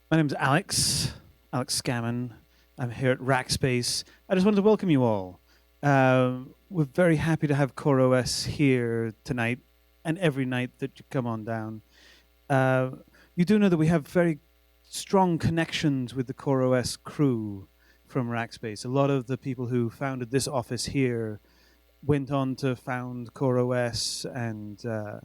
My name's Alex Scammon. I'm here at Rackspace. I just wanted to welcome you all. We're very happy to have CoreOS here tonight and every night that you come on down. You do know that we have very strong connections with the CoreOS crew from Rackspace. A lot of the people who founded this office here went on to found CoreOS, and a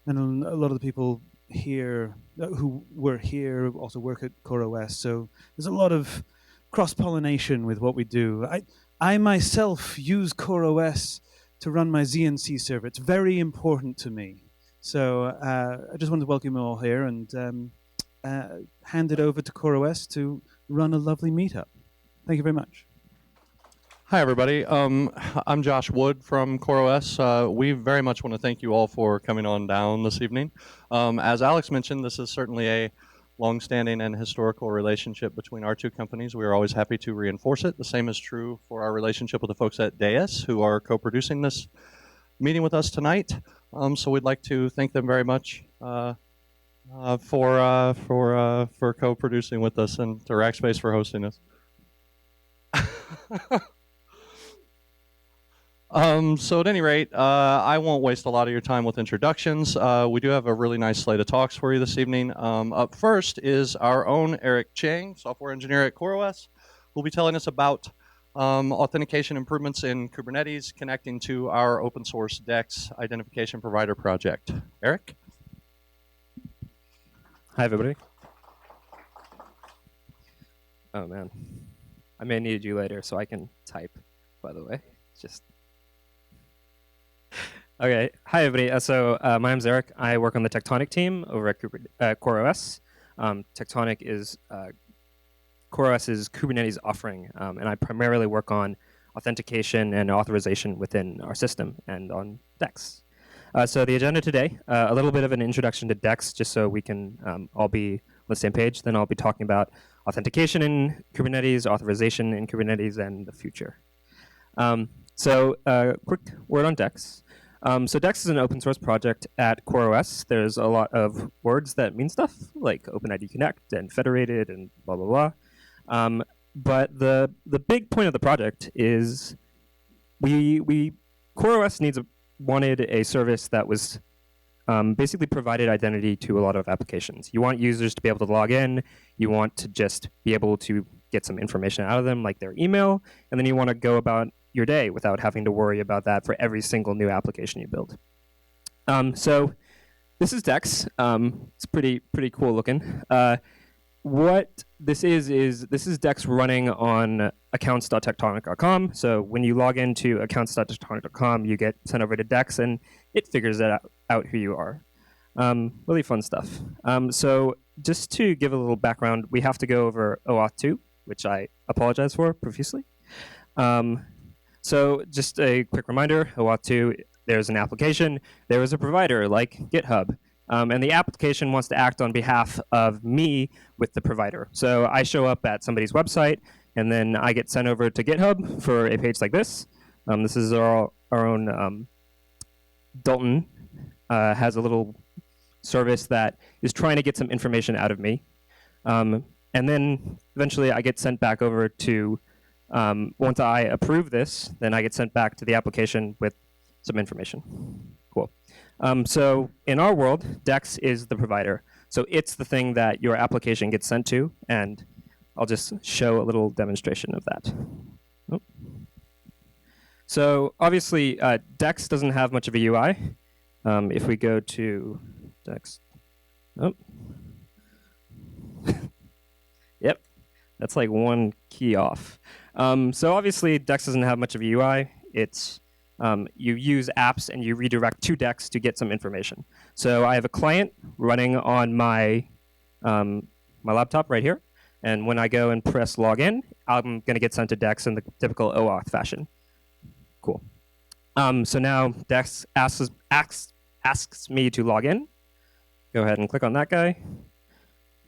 lot of the people here who were here also work at CoreOS. So there's a lot of cross-pollination with what we do. I myself use CoreOS to run my ZNC server. It's very important to me. So I just wanted to welcome you all here and hand it over to CoreOS to run a lovely meetup. Thank you very much. Hi, everybody. I'm Josh Wood from CoreOS. We very much want to thank you all for coming on down this evening. As Alex mentioned, this is certainly a long-standing and historical relationship between our two companies. We are always happy to reinforce it. The same is true for our relationship with the folks at Deis, who are co-producing this meeting with us tonight. So we'd like to thank them very much for co-producing with us, and to Rackspace for hosting us. So at any rate, I won't waste a lot of your time with introductions. We do have a really nice slate of talks for you this evening. Up first is our own Eric Chang, software engineer at CoreOS, who'll be telling us about authentication improvements in Kubernetes connecting to our open source Dex identification provider project. Eric? Hi, everybody. Oh, man. I may need you later so I can type, by the way. Just okay. Hi, everybody. My name's Eric. I work on the Tectonic team over at CoreOS. Tectonic is CoreOS's Kubernetes offering, and I primarily work on authentication and authorization within our system and on Dex. So the agenda today, a little bit of an introduction to Dex, just so we can all be on the same page. Then I'll be talking about authentication in Kubernetes, authorization in Kubernetes, and the future. Quick word on Dex. So Dex is an open source project at CoreOS. There's a lot of words that mean stuff, like OpenID Connect and federated and blah, blah, blah. But the big point of the project is CoreOS wanted a service that was basically provided identity to a lot of applications. You want users to be able to log in. You want to just be able to get some information out of them, like their email, and then you want to go about your day without having to worry about that for every single new application you build. So this is Dex. It's pretty cool looking. What this is Dex running on accounts.tectonic.com. So when you log into accounts.tectonic.com, you get sent over to Dex, and it figures out who you are. Really fun stuff. So just to give a little background, we have to go over OAuth 2, which I apologize for profusely. So just a quick reminder, OAuth 2, there's an application, there is a provider like GitHub, and the application wants to act on behalf of me with the provider. So I show up at somebody's website, and then I get sent over to GitHub for a page like this. This is our own Dalton has a little service that is trying to get some information out of me. And then eventually I get sent back over to once I approve this, then I get sent back to the application with some information. Cool. So in our world, Dex is the provider. So it's the thing that your application gets sent to, and I'll just show a little demonstration of that. Oh. So obviously, Dex doesn't have much of a UI. If we go to Dex, oh. Yep, that's like one key off. So obviously, Dex doesn't have much of a UI. It's you use apps and you redirect to Dex to get some information. So I have a client running on my laptop right here, and when I go and press login, I'm going to get sent to Dex in the typical OAuth fashion. Cool. So now Dex asks me to log in. Go ahead and click on that guy.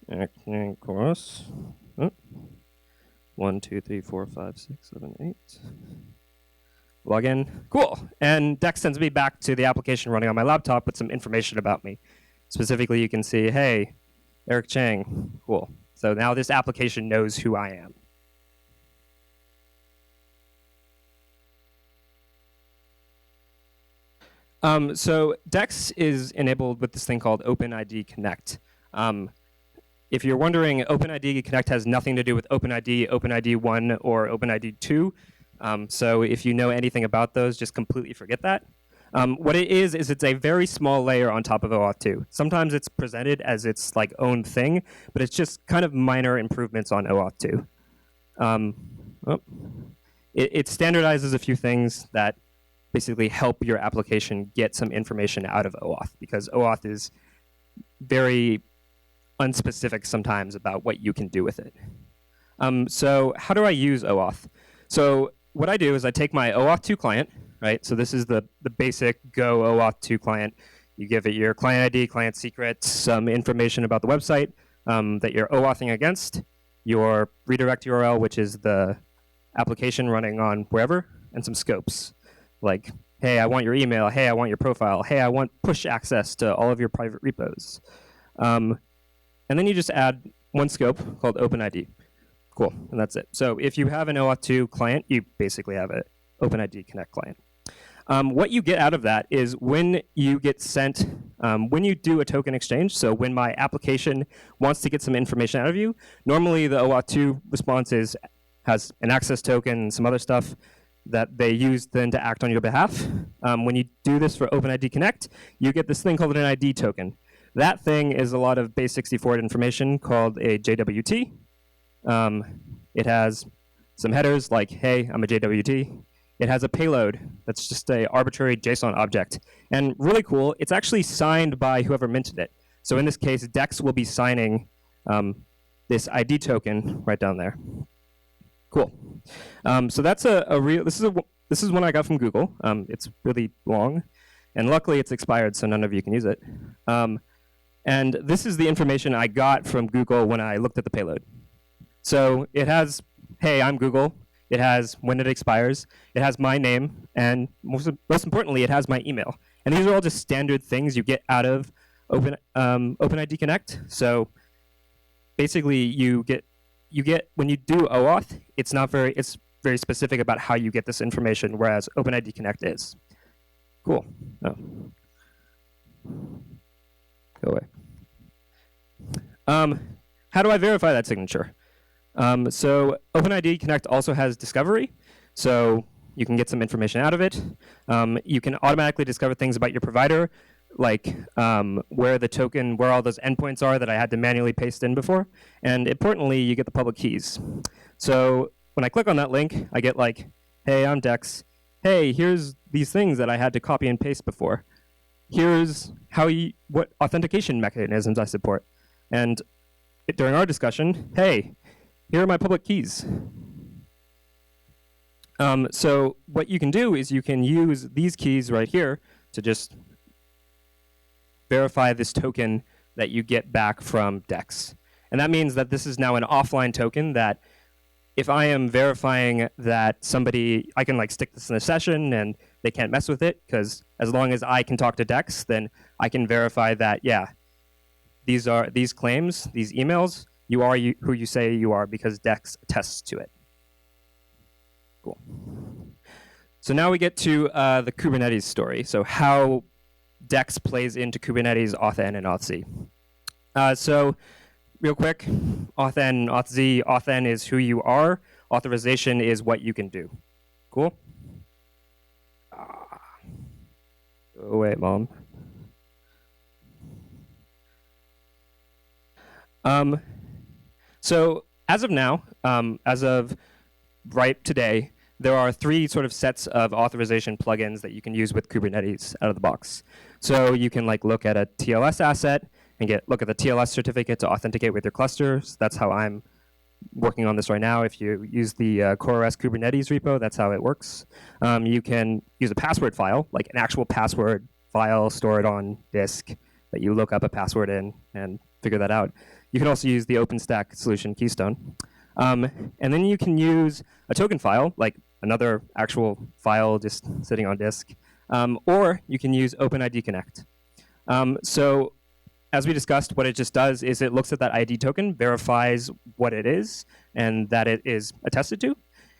And chorus. Oh. 1, 2, 3, 4, 5, 6, 7, 8. Log in. Cool. And Dex sends me back to the application running on my laptop with some information about me. Specifically, you can see, hey, Eric Chang. Cool. So now this application knows who I am. So Dex is enabled with this thing called OpenID Connect. If you're wondering, OpenID Connect has nothing to do with OpenID, OpenID 1, or OpenID 2. So if you know anything about those, just completely forget that. What it is it's a very small layer on top of OAuth 2. Sometimes it's presented as its like own thing, but it's just kind of minor improvements on OAuth 2. It standardizes a few things that basically help your application get some information out of OAuth, because OAuth is very unspecific sometimes about what you can do with it. So how do I use OAuth? So what I do is I take my OAuth 2 client, right? So this is the basic Go OAuth 2 client. You give it your client ID, client secret, some information about the website that you're OAuthing against, your redirect URL, which is the application running on wherever, and some scopes. Like, hey, I want your email. Hey, I want your profile. Hey, I want push access to all of your private repos. And then you just add one scope called OpenID. Cool, and that's it. So if you have an OAuth 2 client, you basically have an OpenID Connect client. What you get out of that is when you get sent, when you do a token exchange, so when my application wants to get some information out of you, normally the OAuth 2 response has an access token and some other stuff that they use then to act on your behalf. When you do this for OpenID Connect, you get this thing called an ID token. That thing is a lot of base64 information called a JWT. It has some headers like, hey, I'm a JWT. It has a payload that's just an arbitrary JSON object. And really cool, it's actually signed by whoever minted it. So in this case, Dex will be signing this ID token right down there. Cool. So that's this is one I got from Google. It's really long, and luckily it's expired, so none of you can use it. And this is the information I got from Google when I looked at the payload. So it has, hey, I'm Google. It has when it expires. It has my name, and most importantly, it has my email. And these are all just standard things you get out of OpenID Connect. So basically, you get when you do OAuth, it's very specific about how you get this information, whereas OpenID Connect is. Cool. Oh. Go away. How do I verify that signature? So OpenID Connect also has discovery, so you can get some information out of it. You can automatically discover things about your provider, like where all those endpoints are that I had to manually paste in before. And importantly, you get the public keys. So when I click on that link, I get like, hey, I'm Dex. Hey, here's these things that I had to copy and paste before. Here's what authentication mechanisms I support. And during our discussion, hey, here are my public keys. So what you can do is you can use these keys right here to just verify this token that you get back from Dex. And that means that this is now an offline token that if I am verifying that I can like stick this in a session and they can't mess with it, because as long as I can talk to Dex, then I can verify that, yeah, these claims, these emails, you are who you say you are because Dex attests to it. Cool. So now we get to the Kubernetes story. So how Dex plays into Kubernetes Auth-N and Auth-Z. So real quick, Auth-N, Auth-Z. Auth-N is who you are. Authorization is what you can do. Cool? Oh, wait, Mom. So as of now, as of right today, there are 3 sort of sets of authorization plugins that you can use with Kubernetes out of the box. So you can like look at a TLS asset and look at the TLS certificate to authenticate with your clusters. That's how I'm working on this right now. If you use the CoreOS Kubernetes repo, that's how it works. You can use a password file, like an actual password file stored on disk that you look up a password in and figure that out. You can also use the OpenStack solution Keystone. And then you can use a token file, like another actual file just sitting on disk. Or you can use OpenID Connect. So as we discussed, what it just does is it looks at that ID token, verifies what it is, and that it is attested to,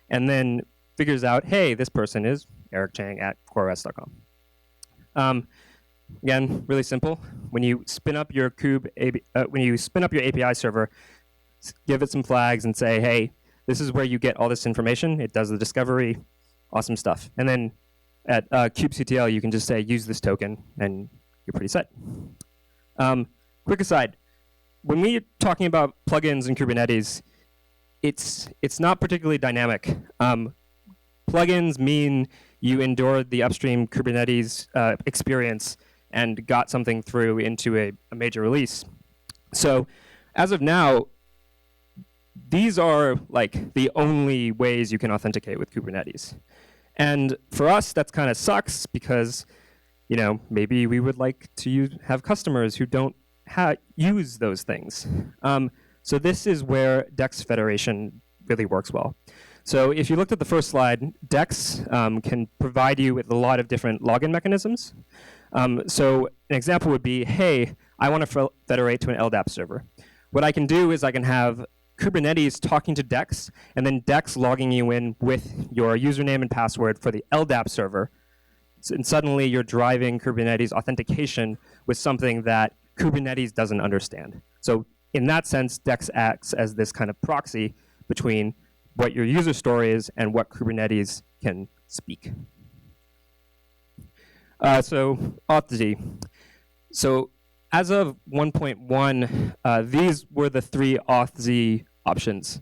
and then figures out, hey, this person is Eric Chang at CoreOS.com. Again, really simple. When you spin up your API server, give it some flags and say, hey, this is where you get all this information. It does the discovery, awesome stuff. And then at kubectl, you can just say, use this token, and you're pretty set. Quick aside, when we're talking about plugins in Kubernetes, it's not particularly dynamic. Plugins mean you endured the upstream Kubernetes experience and got something through into a major release. So as of now, these are like the only ways you can authenticate with Kubernetes. And for us, that's kind of sucks because, you know, maybe we would like to have customers who don't use those things. So this is where Dex Federation really works well. So if you looked at the first slide, Dex can provide you with a lot of different login mechanisms. So an example would be, hey, I want to federate to an LDAP server. What I can do is I can have Kubernetes talking to Dex, and then Dex logging you in with your username and password for the LDAP server. And suddenly you're driving Kubernetes authentication with something that Kubernetes doesn't understand. So in that sense, Dex acts as this kind of proxy between what your user story is and what Kubernetes can speak. So Auth-Z. So as of 1.1, these were the 3 Auth-Z options.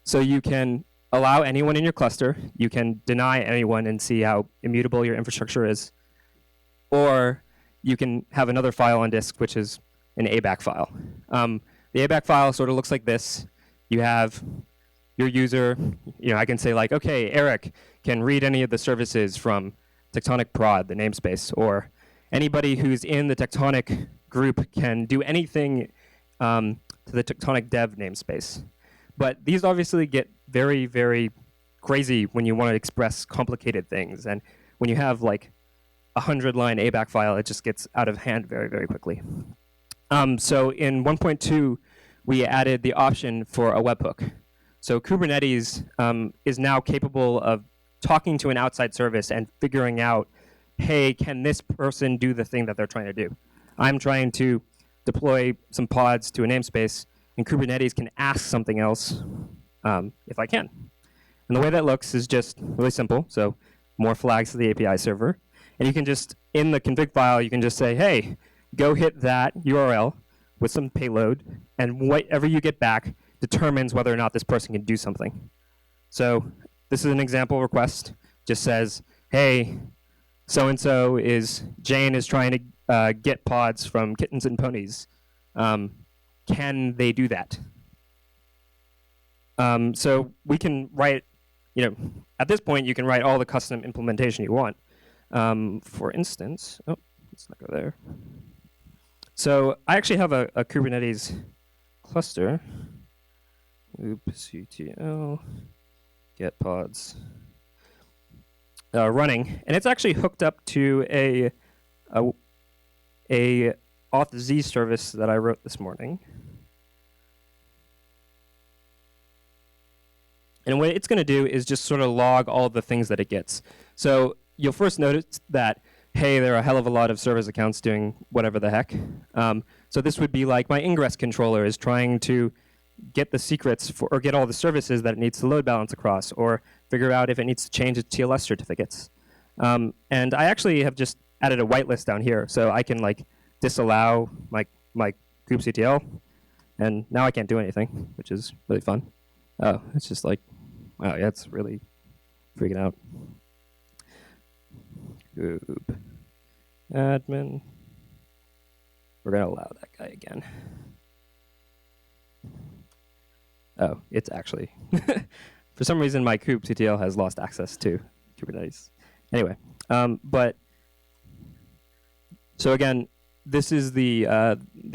So you can allow anyone in your cluster, you can deny anyone and see how immutable your infrastructure is, or you can have another file on disk, which is an ABAC file. The ABAC file sort of looks like this. You have your user, I can say like, okay, Eric can read any of the services from Tectonic Prod, the namespace, or anybody who's in the Tectonic group can do anything to the Tectonic dev namespace. But these obviously get very, very crazy when you want to express complicated things. And when you have like a 100-line ABAC file, it just gets out of hand very, very quickly. So in 1.2, we added the option for a webhook. So Kubernetes is now capable of talking to an outside service and figuring out, hey, can this person do the thing that they're trying to do? I'm trying to deploy some pods to a namespace, and Kubernetes can ask something else if I can. And the way that looks is just really simple. So more flags to the API server. And you can just, in the config file, you can just say, hey, go hit that URL with some payload, and whatever you get back determines whether or not this person can do something. So this is an example request. Just says, hey, so-and-so Jane is trying to get pods from kittens and ponies. Can they do that? So we can write, at this point, you can write all the custom implementation you want. For instance, let's not go there. So I actually have a Kubernetes cluster. kubectl get pods running, and it's actually hooked up to a Auth-Z service that I wrote this morning. And what it's going to do is just sort of log all the things that it gets. So you'll first notice that, hey, there are a hell of a lot of service accounts doing whatever the heck. So this would be like my ingress controller is trying to get the secrets or get all the services that it needs to load balance across, or figure out if it needs to change its TLS certificates. And I actually have just added a whitelist down here, so I can like disallow my kubectl, and now I can't do anything, which is really fun. Oh, it's just like, wow, yeah, it's really freaking out. Kube admin. We're gonna allow that guy again. Oh, it's actually, for some reason my kubectl has lost access to Kubernetes. Anyway, so again, this is the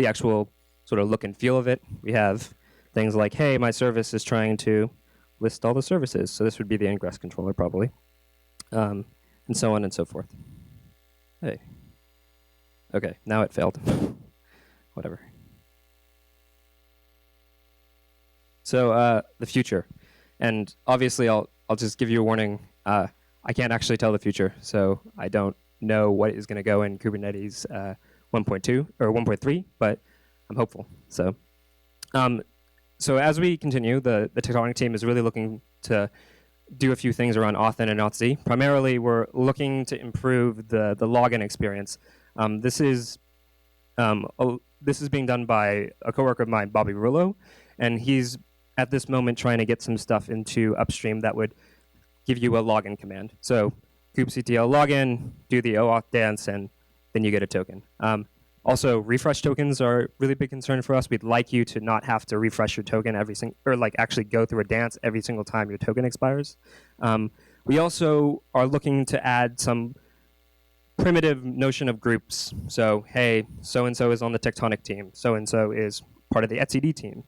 actual sort of look and feel of it. We have things like, hey, my service is trying to list all the services. So this would be the ingress controller probably, and so on and so forth. Hey. Okay, now it failed. whatever. So the future, and obviously I'll just give you a warning. I can't actually tell the future, so I don't know what is going to go in Kubernetes 1.2 or 1.3, but I'm hopeful. So as we continue, the Tectonic team is really looking to do a few things around Auth and Auth-Z. Primarily, we're looking to improve the login experience. This is being done by a coworker of mine, Bobby Rullo, and he's at this moment trying to get some stuff into upstream that would give you a login command. So kubectl login, do the OAuth dance, and then you get a token. Also, refresh tokens are a really big concern for us. We'd like you to not have to refresh your token actually go through a dance every single time your token expires. We also are looking to add some primitive notion of groups. So, hey, so-and-so is on the Tectonic team. So-and-so is part of the etcd team.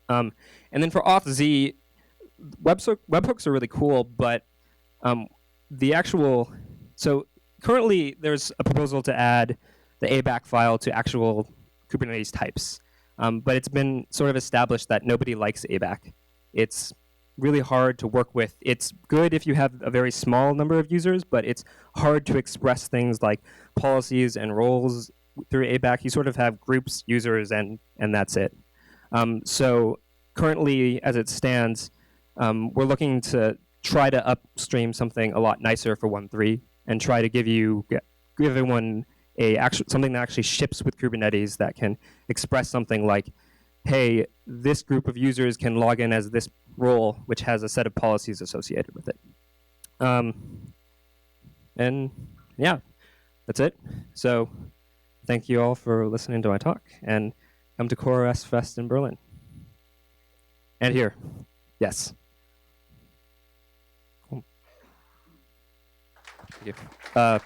And then for Auth-Z, webhooks are really cool, but so currently there's a proposal to add the ABAC file to actual Kubernetes types. But it's been sort of established that nobody likes ABAC. It's really hard to work with. It's good if you have a very small number of users, but it's hard to express things like policies and roles through ABAC. You sort of have groups, users, and that's it. So currently, as it stands, we're looking to try to upstream something a lot nicer for 1.3 and try to give everyone something that actually ships with Kubernetes that can express something like, hey, this group of users can log in as this role, which has a set of policies associated with it. And yeah, that's it. So thank you all for listening to my talk, and come to CoreOS Fest in Berlin. And here, yes. Cool. Thank you. If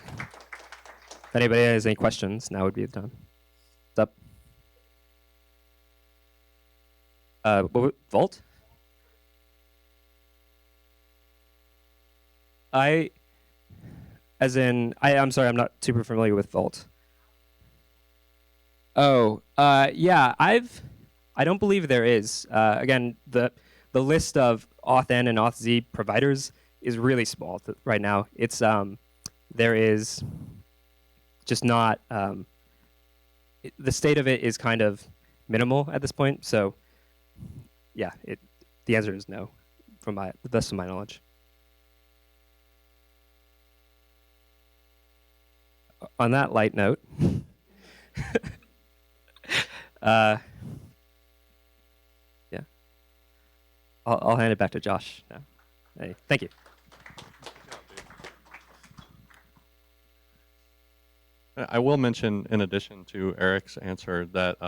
anybody has any questions, now would be the time. What's up? Vault? I'm sorry, I'm not super familiar with Vault. Oh, yeah, I don't believe there is. Again, the list of Auth-N and Auth-Z providers is really small right now. It's there is just not the state of it is kind of minimal at this point. So, yeah, the answer is no, from the best of my knowledge. On that light note, yeah, I'll hand it back to Josh now. Hey, thank you. I will mention, in addition to Eric's answer, that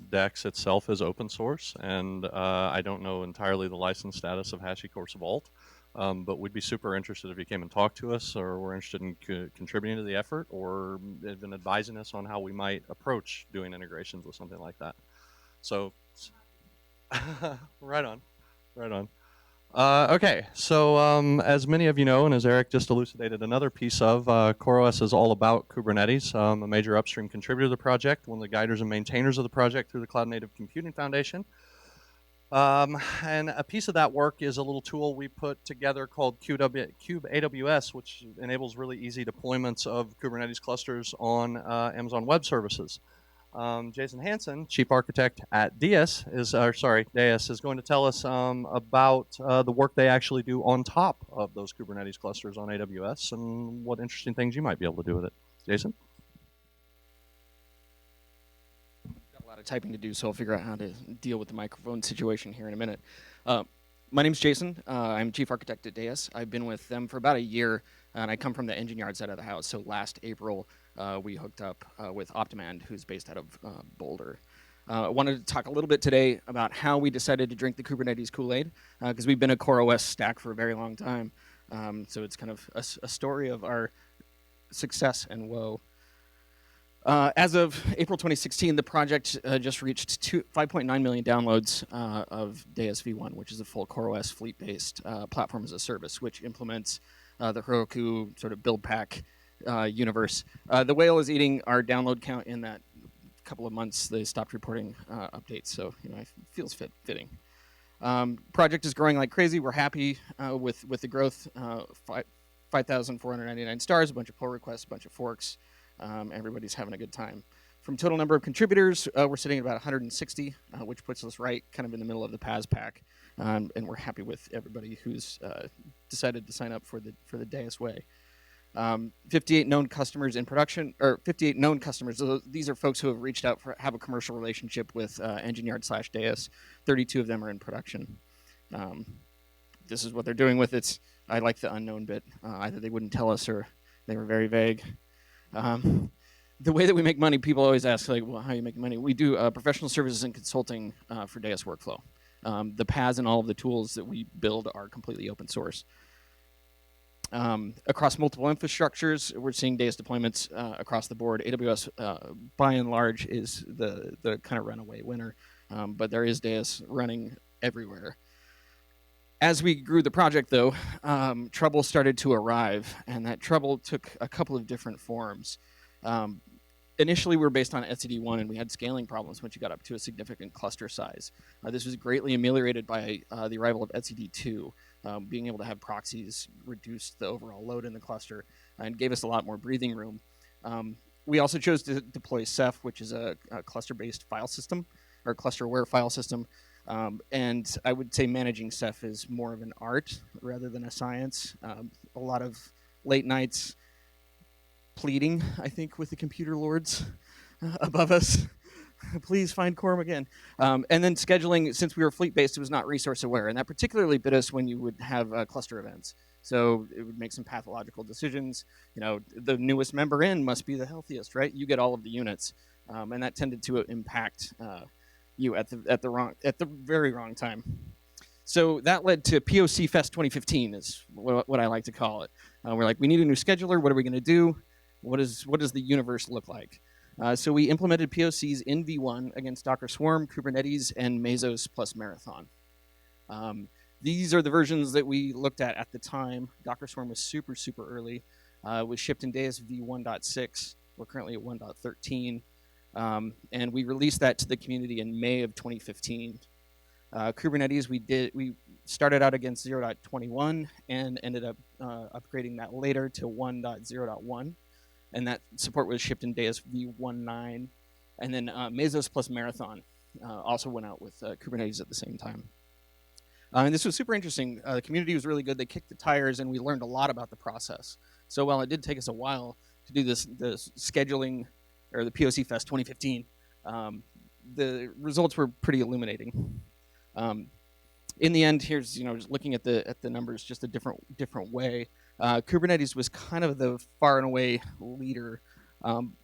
Dex itself is open source, and I don't know entirely the license status of HashiCorp's Vault, but we'd be super interested if you came and talked to us, or were interested in contributing to the effort, or even advising us on how we might approach doing integrations with something like that. So, right on. Okay, so as many of you know, and as Eric just elucidated another piece of, CoreOS is all about Kubernetes, a major upstream contributor to the project, one of the guiders and maintainers of the project through the Cloud Native Computing Foundation. And a piece of that work is a little tool we put together called Kube AWS, which enables really easy deployments of Kubernetes clusters on Amazon Web Services. Jason Hansen, Chief Architect at Deis, is going to tell us about the work they actually do on top of those Kubernetes clusters on AWS and what interesting things you might be able to do with it. Jason? Got a lot of typing to do, so I'll figure out how to deal with the microphone situation here in a minute. My name's Jason. I'm Chief Architect at Deis. I've been with them for about a year, and I come from the engine yard side of the house. So last April, we hooked up with Optimand, who's based out of Boulder. I wanted to talk a little bit today about how we decided to drink the Kubernetes Kool-Aid, because we've been a CoreOS stack for a very long time. So it's kind of a story of our success and woe. As of April 2016, the project just reached 5.9 million downloads of Deis V1, which is a full CoreOS fleet-based platform as a service, which implements the Heroku sort of build pack universe. The whale is eating our download count in that couple of months they stopped reporting updates, so it feels fitting. Project is growing like crazy. We're happy with the growth. 5,499 stars, a bunch of pull requests, a bunch of forks. Everybody's having a good time. From total number of contributors, we're sitting at about 160, which puts us right kind of in the middle of the PaaS pack. And we're happy with everybody who's decided to sign up for the Deis way. 58 known customers in production, or 58 known customers. These are folks who have reached out have a commercial relationship with EngineYard/Deis. 32 of them are in production. This is what they're doing with it. I like the unknown bit. Either they wouldn't tell us or they were very vague. The way that we make money, people always ask, like, well, how are you making money? We do professional services and consulting for Deis workflow. The PaaS and all of the tools that we build are completely open source. Across multiple infrastructures, we're seeing Deis deployments across the board. AWS, by and large, is the kind of runaway winner, but there is Deis running everywhere. As we grew the project, though, trouble started to arrive, and that trouble took a couple of different forms. Initially, we were based on etcd1, and we had scaling problems once you got up to a significant cluster size. This was greatly ameliorated by the arrival of etcd2. Being able to have proxies reduced the overall load in the cluster and gave us a lot more breathing room. We also chose to deploy Ceph, which is a cluster-based file system, or cluster-aware file system. And I would say managing Ceph is more of an art rather than a science. A lot of late nights pleading, I think, with the computer lords above us. Please find quorum again. And then scheduling, since we were fleet-based, it was not resource-aware. And that particularly bit us when you would have cluster events. So it would make some pathological decisions. The newest member in must be the healthiest, right? You get all of the units. And that tended to impact you at the very wrong time. So that led to POC Fest 2015 is what I like to call it. We're like, we need a new scheduler. What are we going to do? What does the universe look like? So we implemented POCs in V1 against Docker Swarm, Kubernetes, and Mesos plus Marathon. These are the versions that we looked at the time. Docker Swarm was super, super early. It was shipped in Deis v1.6. We're currently at 1.13. And we released that to the community in May of 2015. Kubernetes, we started out against 0.21 and ended up upgrading that later to 1.0.1. And that support was shipped in Deis v1.9. And then Mesos plus Marathon also went out with Kubernetes at the same time. And this was super interesting. The community was really good. They kicked the tires, and we learned a lot about the process. So while it did take us a while to do the scheduling, or the POC Fest 2015, the results were pretty illuminating. In the end, here's just looking at the numbers just a different way. Kubernetes was kind of the far and away leader,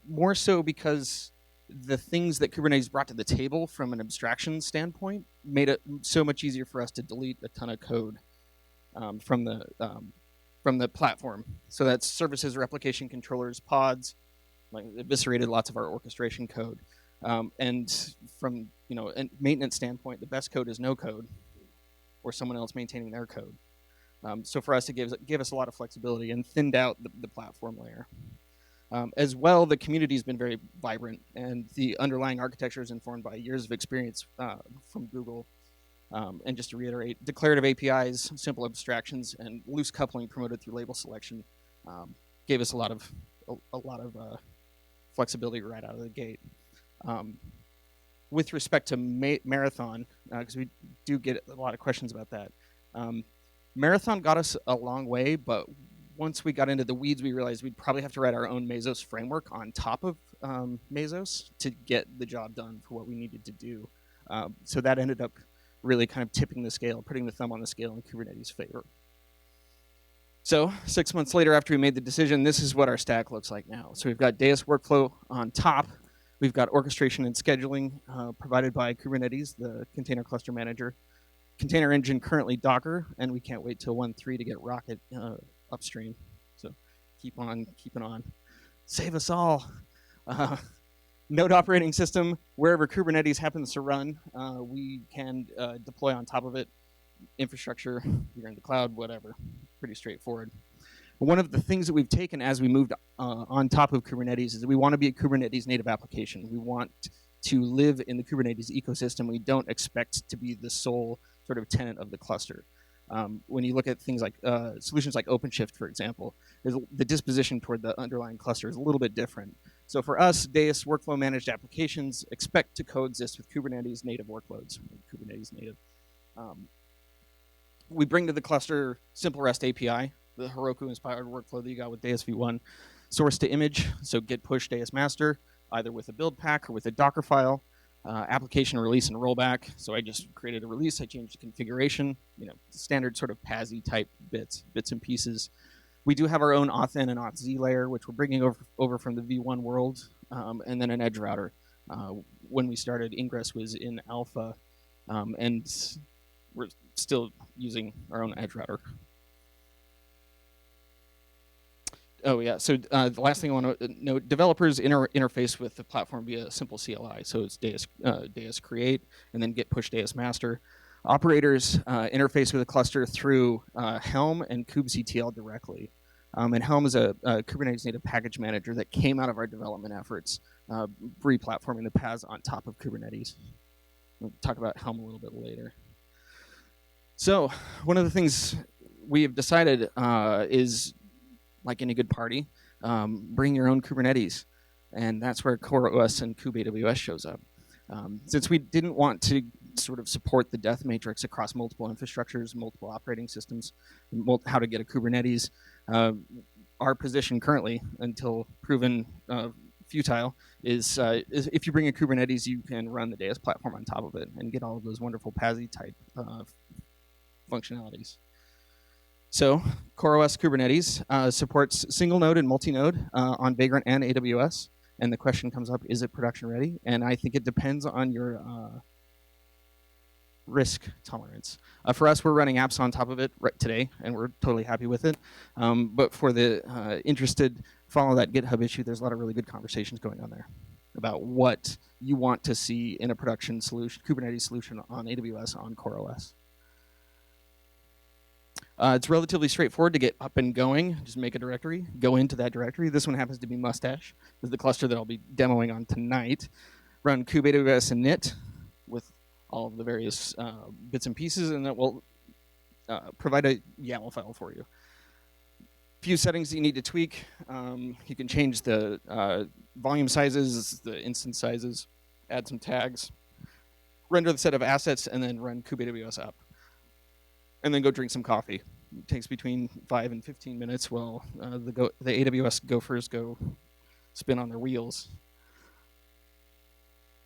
more so because the things that Kubernetes brought to the table from an abstraction standpoint made it so much easier for us to delete a ton of code from the platform. So that's services, replication controllers, pods. Like, eviscerated lots of our orchestration code. And from a maintenance standpoint, the best code is no code, or someone else maintaining their code. So for us, it gave us a lot of flexibility and thinned out the platform layer. As well, the community has been very vibrant, and the underlying architecture is informed by years of experience from Google. And just to reiterate, declarative APIs, simple abstractions, and loose coupling promoted through label selection gave us a lot of flexibility right out of the gate. With respect to Marathon, because we do get a lot of questions about that, Marathon got us a long way, but once we got into the weeds, we realized we'd probably have to write our own Mesos framework on top of Mesos to get the job done for what we needed to do. So that ended up really kind of tipping the scale, putting the thumb on the scale in Kubernetes' favor. So 6 months later, after we made the decision, this is what our stack looks like now. So we've got Deis workflow on top. We've got orchestration and scheduling provided by Kubernetes, the container cluster manager. Container engine currently Docker, and we can't wait till 1.3 to get Rocket upstream. So keep on keeping on. Save us all. Node operating system, wherever Kubernetes happens to run, we can deploy on top of it. Infrastructure, you're in the cloud, whatever. Pretty straightforward. One of the things that we've taken as we moved on top of Kubernetes is that we want to be a Kubernetes native application. We want to live in the Kubernetes ecosystem. We don't expect to be the sole sort of tenant of the cluster. When you look at things like solutions like OpenShift, for example, the disposition toward the underlying cluster is a little bit different. So for us, Deis workflow managed applications expect to coexist with Kubernetes native workloads, Kubernetes native. We bring to the cluster simple REST API, the Heroku-inspired workflow that you got with Deis v1, source to image, so git push Deis master, either with a build pack or with a Docker file, application release and rollback. So I just created a release, I changed the configuration, standard sort of PASI type bits and pieces. We do have our own authn and authz layer, which we're bringing over from the v1 world, and then an edge router. When we started, Ingress was in alpha, and we're still using our own edge router. Oh yeah, so the last thing I want to note, developers interface with the platform via simple CLI. So it's Deis create, and then git push Deis master. Operators interface with the cluster through Helm and kubectl directly. And Helm is a Kubernetes native package manager that came out of our development efforts, re-platforming the paths on top of Kubernetes. We'll talk about Helm a little bit later. So one of the things we have decided is, like any good party, bring your own Kubernetes. And that's where CoreOS and kubeAWS shows up. Since we didn't want to sort of support the death matrix across multiple infrastructures, multiple operating systems, how to get a Kubernetes, our position currently, until proven futile, is if you bring a Kubernetes, you can run the Deis platform on top of it and get all of those wonderful PASI type functionalities. So CoreOS Kubernetes supports single node and multi-node on Vagrant and AWS. And the question comes up, is it production ready? And I think it depends on your risk tolerance. For us, we're running apps on top of it right today, and we're totally happy with it. But for the interested, follow that GitHub issue. There's a lot of really good conversations going on there about what you want to see in a production solution, Kubernetes solution on AWS on CoreOS. It's relatively straightforward to get up and going. Just make a directory, go into that directory. This one happens to be Mustache. This is the cluster that I'll be demoing on tonight. Run kubeAWS init with all of the various bits and pieces, and that will provide a YAML file for you. Few settings that you need to tweak. You can change the volume sizes, the instance sizes, add some tags, render the set of assets, and then run kubeAWS up. And then go drink some coffee. It takes between 5 and 15 minutes while the AWS gophers go spin on their wheels.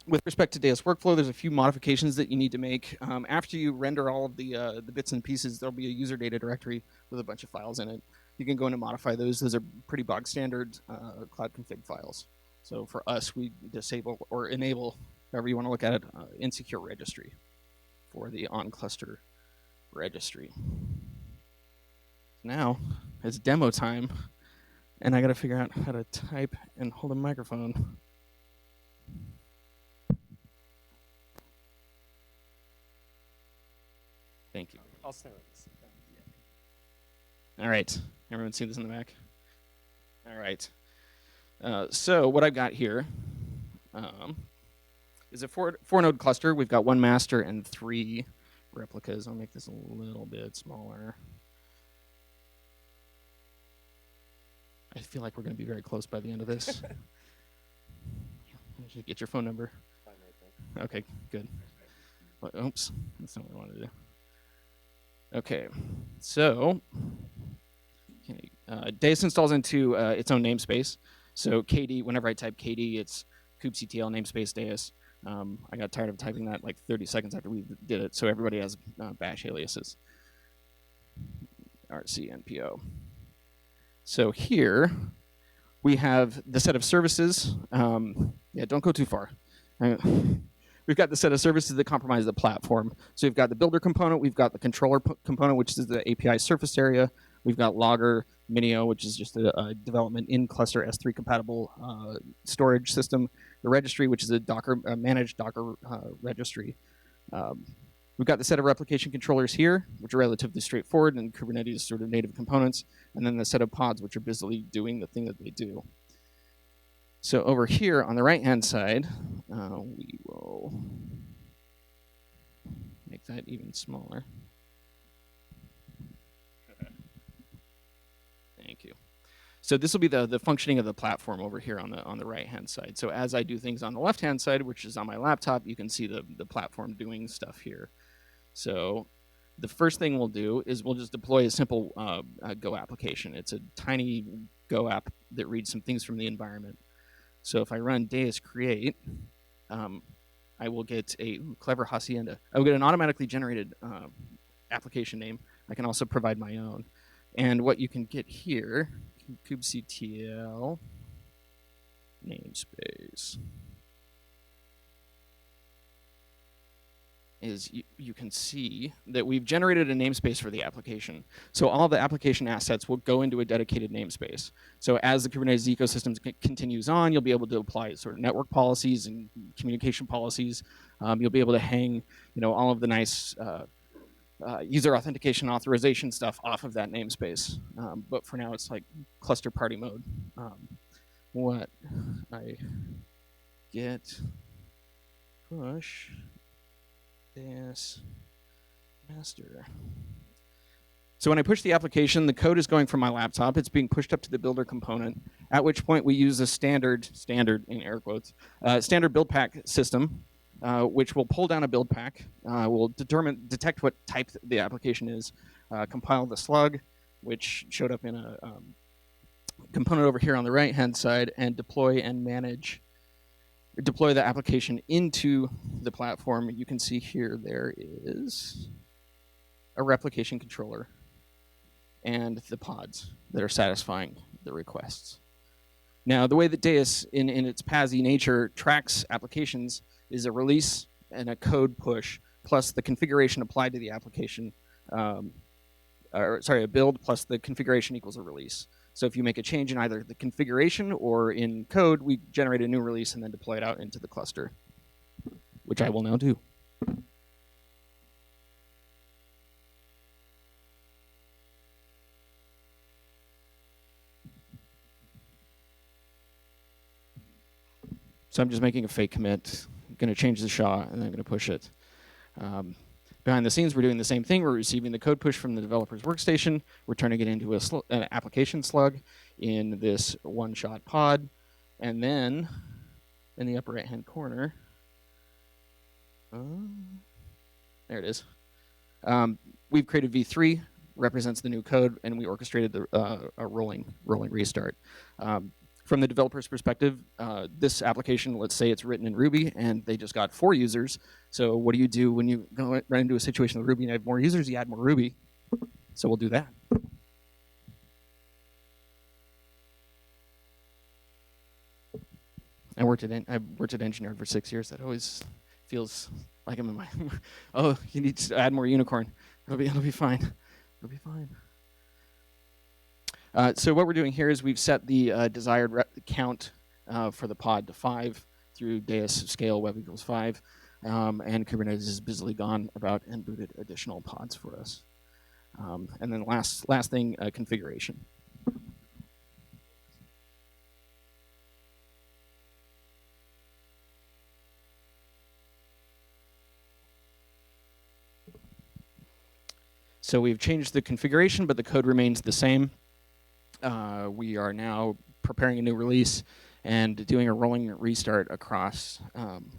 With respect to Deis workflow, there's a few modifications that you need to make. After you render all of the bits and pieces, there'll be a user data directory with a bunch of files in it. You can go in and modify those. Those are pretty bog standard cloud config files. So for us, we disable or enable, however you want to look at it, insecure registry for the on-cluster registry. Now it's demo time, and I got to figure out how to type and hold a microphone. Thank you. I'll stay with this. All right. Everyone see this in the back? All right. So what I've got here is a four-node cluster. We've got one master and 3 replicas. I'll make this a little bit smaller. I feel like we're going to be very close by the end of this. Get your phone number. Okay, good. Oops, that's not what I wanted to do. Okay, so Deis installs into its own namespace. So KD, whenever I type KD, it's kubectl namespace Deis. I got tired of typing that like 30 seconds after we did it, so everybody has bash aliases. RCNPO. So here we have the set of services. Yeah, don't go too far. We've got the set of services that comprise the platform. So we've got the builder component, we've got the controller component, which is the API surface area. We've got Logger, Minio, which is just a development in cluster S3 compatible storage system. The registry, which is a Docker managed Docker registry. We've got the set of replication controllers here, which are relatively straightforward and Kubernetes sort of native components, and then the set of pods, which are busily doing the thing that they do. So over here on the right-hand side, we will make that even smaller. Thank you. So this will be the functioning of the platform over here on the right-hand side. So as I do things on the left-hand side, which is on my laptop, you can see the platform doing stuff here. So the first thing we'll do is we'll just deploy a simple Go application. It's a tiny Go app that reads some things from the environment. So if I run Deis create, I will get a clever hacienda. I will get an automatically generated application name. I can also provide my own. And what you can get here, kubectl namespace, is you can see that we've generated a namespace for the application. So all the application assets will go into a dedicated namespace. So as the Kubernetes ecosystem continues on, you'll be able to apply sort of network policies and communication policies. You'll be able to hang, all of the nice user authentication authorization stuff off of that namespace. But for now, it's like cluster party mode. What I get push Deis master. So when I push the application, the code is going from my laptop. It's being pushed up to the builder component, at which point we use a standard in air quotes, standard build pack system, which will pull down a build pack, will detect what type the application is, compile the slug, which showed up in a component over here on the right-hand side, and deploy the application into the platform. You can see here there is a replication controller and the pods that are satisfying the requests. Now, the way that Deis, in its PASI nature, tracks applications is a release and a code push, plus the configuration applied to the application, a build plus the configuration equals a release. So if you make a change in either the configuration or in code, we generate a new release and then deploy it out into the cluster, which I will now do. So I'm just making a fake commit. I'm going to change the SHA, and then I'm going to push it. Behind the scenes, we're doing the same thing. We're receiving the code push from the developer's workstation. We're turning it into an application slug in this one-shot pod. And then, in the upper right-hand corner, there it is. We've created v3, represents the new code, and we orchestrated a rolling restart. From the developer's perspective, this application, let's say it's written in Ruby, and they just got 4 users. So what do you do when you run into a situation with Ruby and have more users? You add more Ruby. So we'll do that. I worked at engineering for 6 years. That always feels like I'm in my. Oh, you need to add more unicorn. It'll be fine. It'll be fine. So what we're doing here is we've set the desired count for the pod to 5 through Deis scale web equals 5, and Kubernetes has busily gone about and booted additional pods for us. And then last thing, configuration. So we've changed the configuration, but the code remains the same. We are now preparing a new release and doing a rolling restart across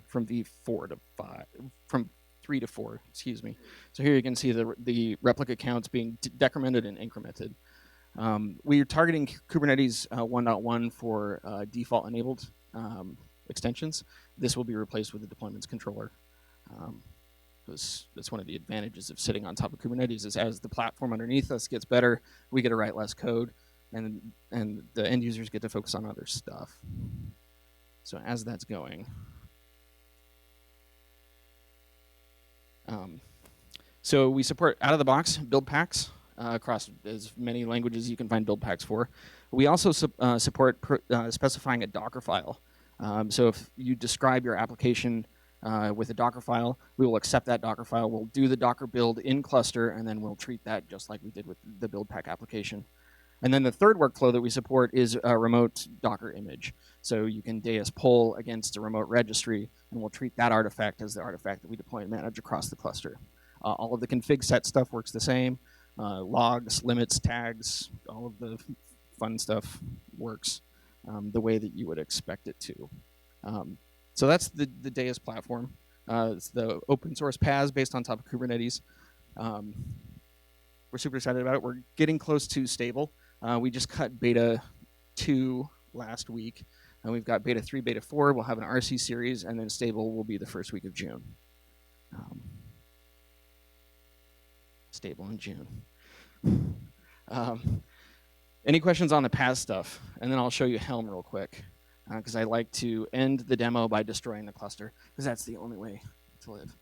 from v4 to 5, from 3 to 4, excuse me. So here you can see the replica counts being decremented and incremented. We are targeting Kubernetes 1.1 for default enabled extensions. This will be replaced with the deployments controller. That's one of the advantages of sitting on top of Kubernetes is as the platform underneath us gets better, we get to write less code, and the end users get to focus on other stuff. So as that's going, so we support out-of-the-box build packs across as many languages you can find build packs for. We also support specifying a Docker file. So if you describe your application with a Docker file. We will accept that Docker file. We'll do the Docker build in cluster, and then we'll treat that just like we did with the build pack application. And then the third workflow that we support is a remote Docker image. So you can Deis pull against a remote registry, and we'll treat that artifact as the artifact that we deploy and manage across the cluster. All of the config set stuff works the same. Logs, limits, tags, all of the fun stuff works the way that you would expect it to. So that's the Deis platform. It's the open source PaaS based on top of Kubernetes. We're super excited about it. We're getting close to stable. We just cut beta 2 last week, and we've got beta 3, beta 4. We'll have an RC series, and then stable will be the first week of June. Stable in June. Any questions on the PaaS stuff? And then I'll show you Helm real quick, because I like to end the demo by destroying the cluster, because that's the only way to live.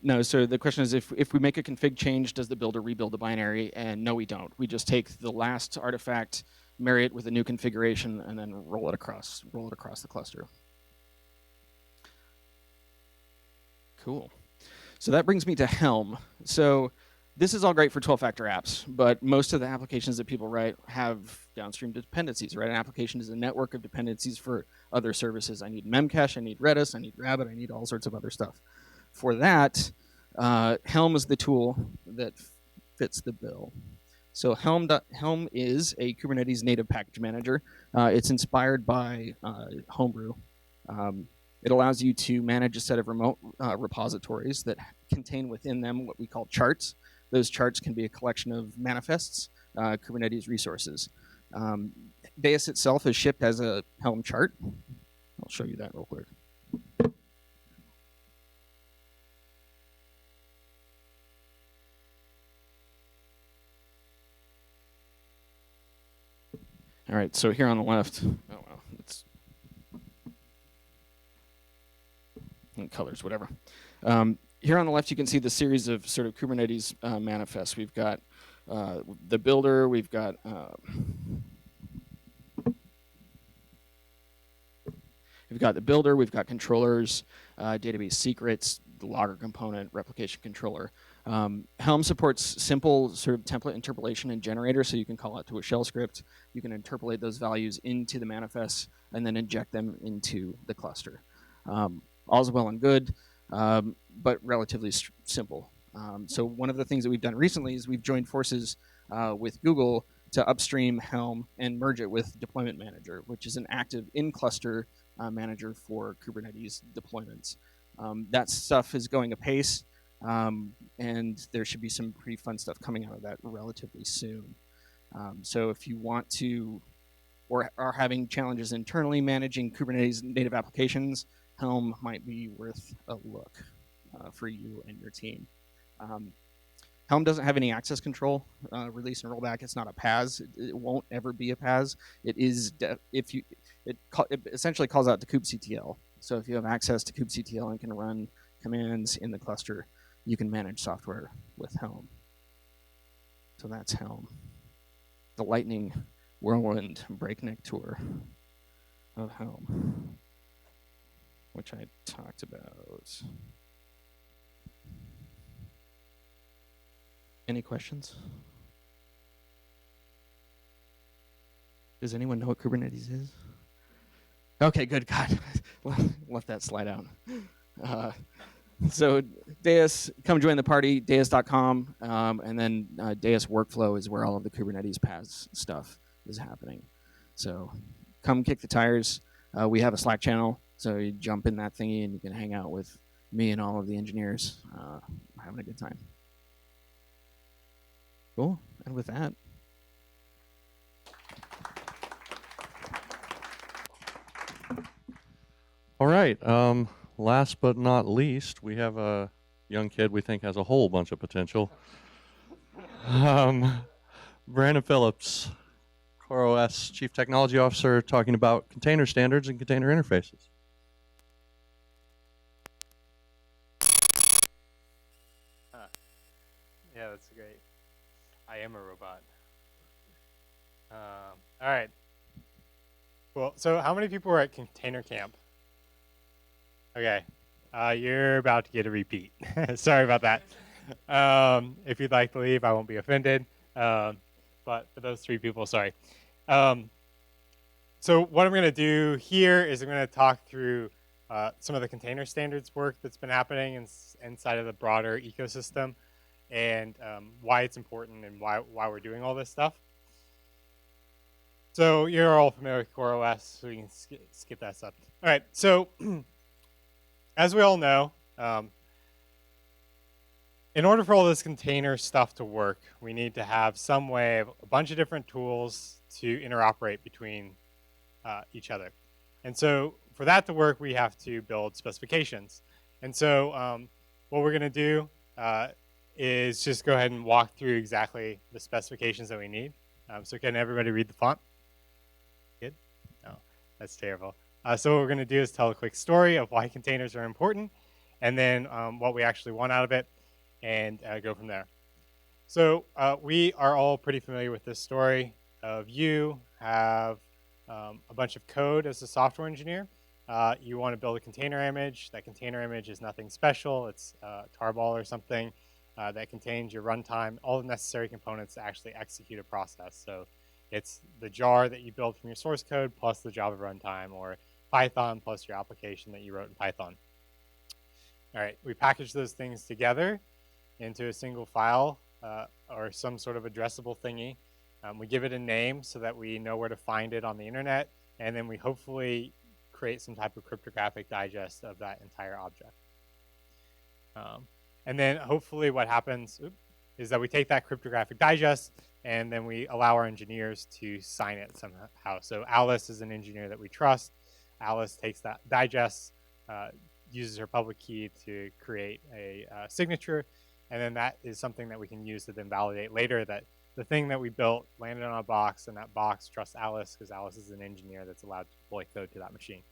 No, so the question is, if we make a config change, does the builder rebuild the binary? And no, we don't. We just take the last artifact, marry it with a new configuration, and then roll it across the cluster. Cool. So that brings me to Helm. So this is all great for 12-factor apps, but most of the applications that people write have downstream dependencies, right? An application is a network of dependencies for other services. I need Memcache, I need Redis, I need Rabbit, I need all sorts of other stuff. For that, Helm is the tool that fits the bill. So Helm is a Kubernetes native package manager. It's inspired by Homebrew. It allows you to manage a set of remote repositories that contain within them what we call charts. Those charts can be a collection of manifests, Kubernetes resources. Deis itself is shipped as a Helm chart. I'll show you that real quick. All right, so here on the left, oh well, it's colors, whatever. Here on the left, you can see the series of sort of Kubernetes manifests. We've got the builder, we've got controllers, database secrets, the logger component, replication controller. Helm supports simple sort of template interpolation and generator, so you can call out to a shell script. You can interpolate those values into the manifests and then inject them into the cluster. All's well and good, but relatively simple. So one of the things that we've done recently is we've joined forces with Google to upstream Helm and merge it with Deployment Manager, which is an active in-cluster manager for Kubernetes deployments. That stuff is going apace, and there should be some pretty fun stuff coming out of that relatively soon. So if you want to, or are having challenges internally managing Kubernetes native applications, Helm might be worth a look for you and your team. Helm doesn't have any access control, release and rollback. It's not a PaaS. It won't ever be a PaaS. It is it essentially calls out to kubectl. So if you have access to kubectl and can run commands in the cluster, you can manage software with Helm. So that's Helm. The lightning whirlwind breakneck tour of Helm, which I talked about. Any questions? Does anyone know what Kubernetes is? Okay, good. God, left that slide out. So Deis, come join the party, deis.com, and then Deis Workflow is where all of the Kubernetes PaaS stuff is happening. So come kick the tires. We have a Slack channel, so you jump in that thingy and you can hang out with me and all of the engineers having a good time. Cool, and with that. All right. Last but not least, we have a young kid we think has a whole bunch of potential. Brandon Phillips, CoreOS Chief Technology Officer, talking about container standards and container interfaces. Yeah, that's great. I am a robot. All right. Cool. So how many people were at Container Camp? Okay. You're about to get a repeat. Sorry about that. If you'd like to leave, I won't be offended. But for those 3 people, sorry. So what I'm going to do here is I'm going to talk through some of the container standards work that's been happening inside of the broader ecosystem, and why it's important and why we're doing all this stuff. So you're all familiar with CoreOS, so we can skip that stuff. All right, so as we all know, in order for all this container stuff to work, we need to have some way of a bunch of different tools to interoperate between each other. And so for that to work, we have to build specifications. And so what we're going to do is just go ahead and walk through exactly the specifications that we need. So can everybody read the font? Good? No, that's terrible. So what we're going to do is tell a quick story of why containers are important, and then what we actually want out of it, and go from there. So we are all pretty familiar with this story of you have a bunch of code as a software engineer. You want to build a container image. That container image is nothing special. It's tarball or something that contains your runtime, all the necessary components to actually execute a process. So it's the jar that you build from your source code plus the Java runtime, or Python plus your application that you wrote in Python. All right, we package those things together into a single file or some sort of addressable thingy. We give it a name so that we know where to find it on the internet, and then we hopefully create some type of cryptographic digest of that entire object. And then hopefully what happens is that we take that cryptographic digest and then we allow our engineers to sign it somehow. So Alice is an engineer that we trust. Alice takes that digest, uses her public key to create a signature, and then that is something that we can use to then validate later that the thing that we built landed on a box, and that box trusts Alice because Alice is an engineer that's allowed to deploy code to that machine.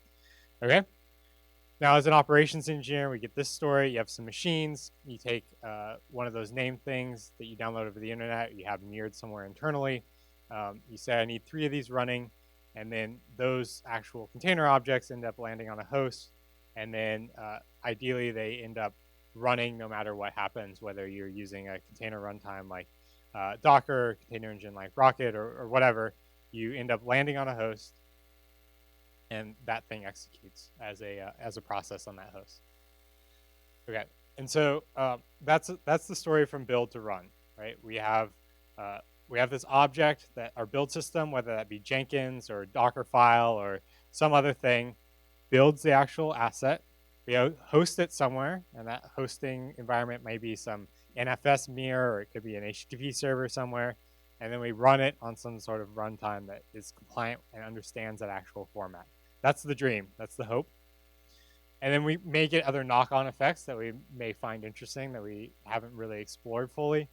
Okay? Now, as an operations engineer, we get this story. You have some machines. You take one of those name things that you download over the internet. You have mirrored somewhere internally. You say, I need 3 of these running. And then those actual container objects end up landing on a host. And then ideally, they end up running no matter what happens, whether you're using a container runtime like Docker, container engine like Rocket, or whatever. You end up landing on a host, and that thing executes as a process on that host. Okay, and so that's the story from build to run, right? We have this object that our build system, whether that be Jenkins or Dockerfile or some other thing, builds the actual asset. We host it somewhere, and that hosting environment may be some NFS mirror, or it could be an HTTP server somewhere. And then we run it on some sort of runtime that is compliant and understands that actual format. That's the dream. That's the hope. And then we may get other knock-on effects that we may find interesting that we haven't really explored fully.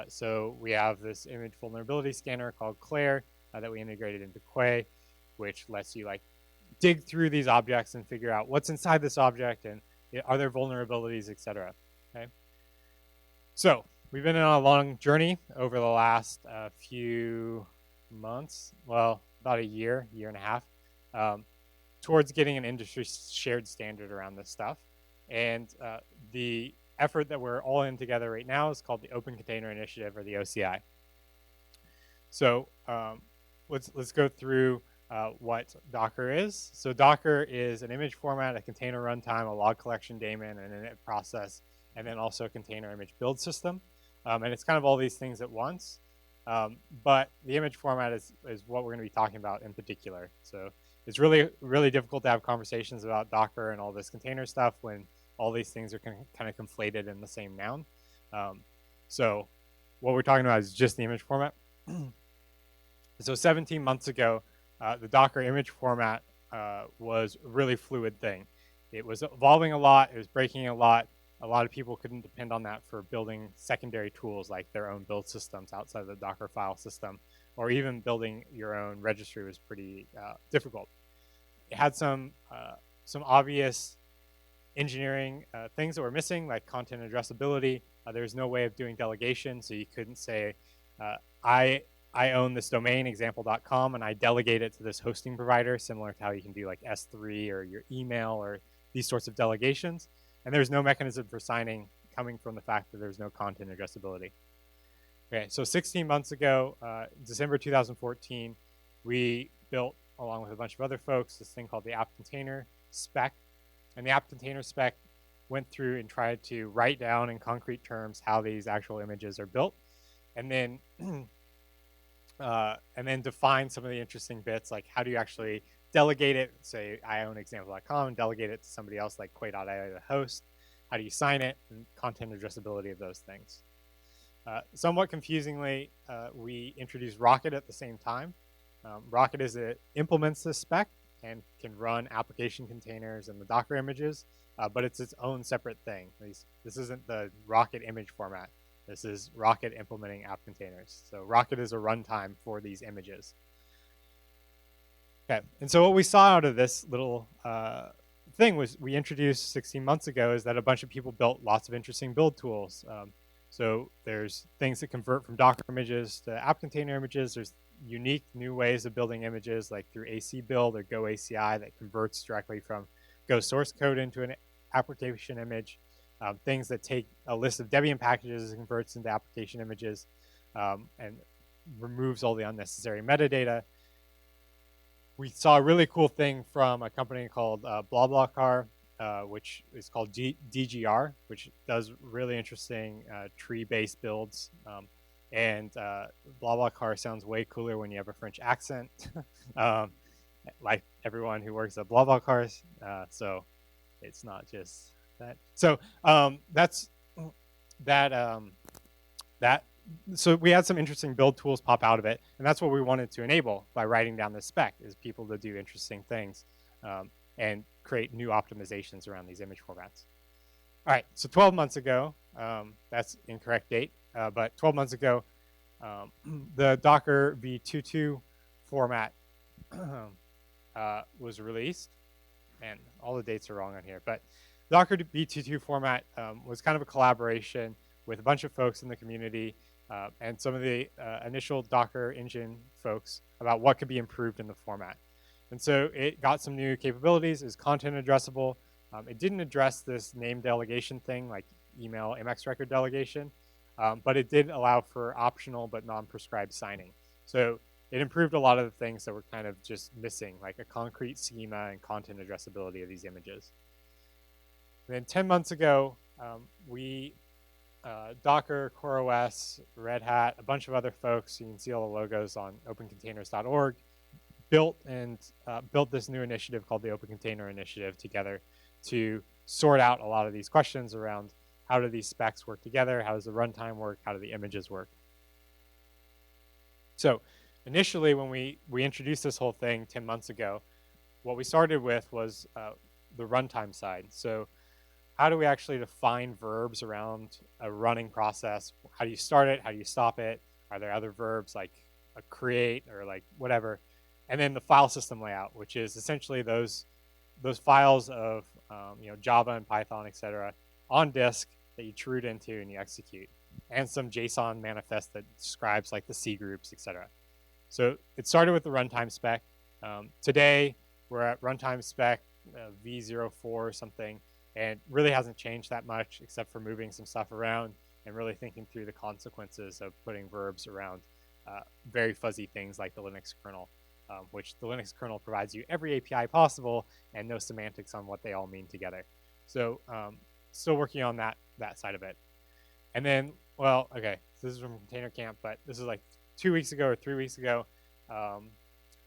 So we have this image vulnerability scanner called Claire that we integrated into Quay, which lets you dig through these objects and figure out what's inside this object and are there vulnerabilities, etc. Okay. So we've been on a long journey over the last few months, well, about a year and a half, towards getting an industry shared standard around this stuff. And the effort that we're all in together right now is called the Open Container Initiative, or the OCI. So let's go through what Docker is. So Docker is an image format, a container runtime, a log collection daemon, an init process, and then also a container image build system. And it's kind of all these things at once. But the image format is what we're going to be talking about in particular. So it's really, really difficult to have conversations about Docker and all this container stuff when all these things are kind of conflated in the same noun. So what we're talking about is just the image format. So 17 months ago, the Docker image format was a really fluid thing. It was evolving a lot. It was breaking a lot. A lot of people couldn't depend on that for building secondary tools like their own build systems outside of the Docker file system, or even building your own registry was pretty difficult. It had some obvious engineering things that were missing, like content addressability. There's no way of doing delegation, so you couldn't say, I I own this domain, example.com, and I delegate it to this hosting provider, similar to how you can do like S3 or your email or these sorts of delegations. And there's no mechanism for signing coming from the fact that there's no content addressability. Okay, so 16 months ago, December 2014, we built, along with a bunch of other folks, this thing called the app container spec. And the app container spec went through and tried to write down in concrete terms how these actual images are built, and then define some of the interesting bits, like how do you actually delegate it? Say I own example.com and delegate it to somebody else like Quay.io, the host. How do you sign it, and content addressability of those things. Somewhat confusingly, we introduced Rocket at the same time. Rocket implements this spec and can run application containers and the Docker images, but it's its own separate thing. This isn't the Rocket image format. This is Rocket implementing app containers. So Rocket is a runtime for these images. Okay, and so what we saw out of this little thing was we introduced 16 months ago is that a bunch of people built lots of interesting build tools. So there's things that convert from Docker images to app container images. There's unique new ways of building images like through AC build or Go ACI that converts directly from Go source code into an application image. Things that take a list of Debian packages and converts into application images and removes all the unnecessary metadata. We saw a really cool thing from a company called BlaBlaCar, which is called DGR, which does really interesting tree-based builds. And BlaBlaCar sounds way cooler when you have a French accent, like everyone who works at BlaBlaCar. So it's not just that. So that's that. So we had some interesting build tools pop out of it, and that's what we wanted to enable by writing down this spec, is people to do interesting things and create new optimizations around these image formats. All right, so 12 months ago, that's incorrect date, but 12 months ago, the Docker v22 format was released, and all the dates are wrong on here, but Docker v22 format was kind of a collaboration with a bunch of folks in the community and some of the initial Docker engine folks about what could be improved in the format. And so it got some new capabilities. It was content addressable. It didn't address this name delegation thing like email MX record delegation, but it did allow for optional but non-prescribed signing. So it improved a lot of the things that were kind of just missing, like a concrete schema and content addressability of these images. And then 10 months ago, we Docker, CoreOS, Red Hat, a bunch of other folks, you can see all the logos on opencontainers.org, built this new initiative called the Open Container Initiative together to sort out a lot of these questions around how do these specs work together, how does the runtime work, how do the images work. So initially when we introduced this whole thing 10 months ago, what we started with was the runtime side. So how do we actually define verbs around a running process? How do you start it? How do you stop it? Are there other verbs like a create or like whatever? And then the file system layout, which is essentially those files of Java and Python, etc., on disk that you root into and you execute, and some JSON manifest that describes like the C groups, etc. So it started with the runtime spec. Today we're at runtime spec v04 or something. And really hasn't changed that much except for moving some stuff around and really thinking through the consequences of putting verbs around very fuzzy things like the Linux kernel, which the Linux kernel provides you every API possible and no semantics on what they all mean together. So still working on that side of it. And then, well, okay, so this is from Container Camp, but this is like 2 weeks ago or 3 weeks ago,